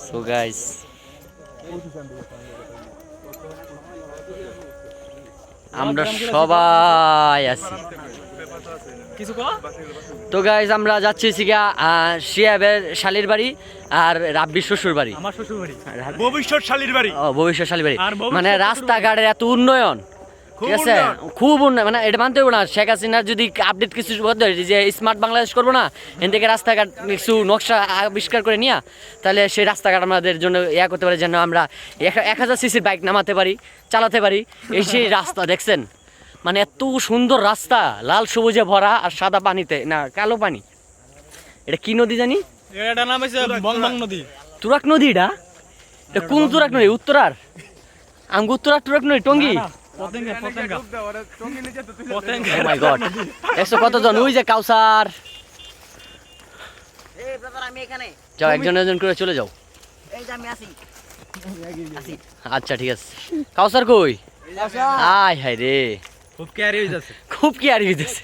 So guys আমরা সবাই আছি। তো গাইস আমরা যাচ্ছি শিয়াবের শালির বাড়ি আর রাব্বির শ্বশুর বাড়ি, আমার শ্বশুর বাড়ি, ভবিষ্যৎ শালীর বাড়ি। ভবিষ্যৎ শালির বাড়ি। আর ভবিষ্যৎ মানে শ্বশুর রাস্তাঘাটের এত উন্নয়ন, ঠিক আছে, খুব উন্নয়ন। মানে এটা মানতে হবে না, শেখ হাসিনার যদি আপডেট কিছু যে স্মার্ট বাংলাদেশ করবো না, এন থেকে রাস্তাঘাট কিছু নকশা আবিষ্কার করে নিয়ে, তাহলে সেই রাস্তাঘাট আমাদের জন্য করতে পারে, যেন আমরা 1000 সিসির বাইক নামাতে পারি, চালাতে পারি। এই সেই রাস্তা দেখছেন, মানে এত সুন্দর রাস্তা, লাল সবুজে ভরা আর সাদা পানিতে, না কালো পানি। এটা কি নদী জানি? এটা নাম হইছে বংবং নদী। তুরাক নদী। এটা কোন তুরাক নদী? উত্তরার আঙ্গু তুরাক নদী, Tongi. Patenga Patenga Oh my God! এসো কতজন? ওই যে কাউসার। যাও, একজন একজন করে চলে যাও। আচ্ছা ঠিক আছে। কাউসার কই? আয় হায় রে, খুব ক্যারি হইতাছে। খুব কি আর হইতেছে।